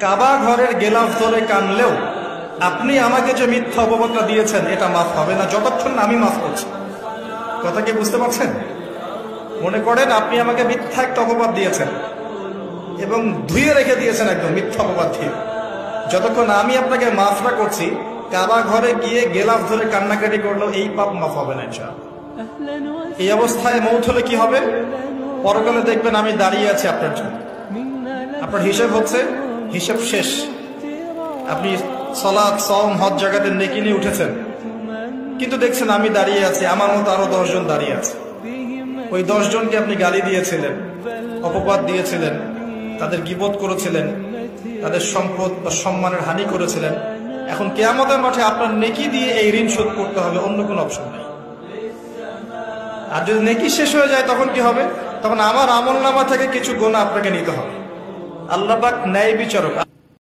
কাবা ঘরের গেলাফ ধরে কানলেও আপনি আমাকে যে মিথ্যা অপবাদটা দিয়েছেন এটা মাফ হবে না যতক্ষণ না আমি মাফ করছি। কথা কি বুঝতে পারছেন? মনে করেন আপনি আমাকে মিথ্যা একটা অপবাদ দিয়েছেন এবং ধুয়ে রেখে দিয়েছেন একদম মিথ্যা অপবাদ দিয়ে। যতক্ষণ আমি আপনাকে মাফ না করছি, কাবা ঘরে গিয়ে গেলাফ ধরে কান্নাকাটি করলেও এই পাপ মাফ হবে না ইনশাআল্লাহ। এই অবস্থায় মৌত হলে কি হবে? পরকালে দেখবেন আমি দাঁড়িয়ে আছি আপনার জন্য। আপনার হিসেব হচ্ছে, হিসেব শেষ। আপনি সালাত, সওম, হজ জাকাতে নেকি নিয়ে উঠেছেন, কিন্তু দেখছেন আমি দাঁড়িয়ে আছি, আমার মতো আরো 10 জন দাঁড়িয়ে আছে। ওই 10 জনকে আপনি গালি দিয়েছিলেন, অপবাদ দিয়েছিলেন, তাদের গীবত করেছিলেন, তাদের সম্পদ বা সম্মানের হানি করেছিলেন। এখন কিয়ামতের মাঠে আপনার নেকি দিয়ে এই ঋণ শোধ করতে হবে, অন্য কোনো অপশন নেই। আর যদি নেকি শেষ হয়ে যায় তখন কি হবে? তখন আমার আমলনামা থেকে কিছু গুনাহ আপনাকে নিতে হবে। আল্লাহ পাক ন্যায় বিচারক।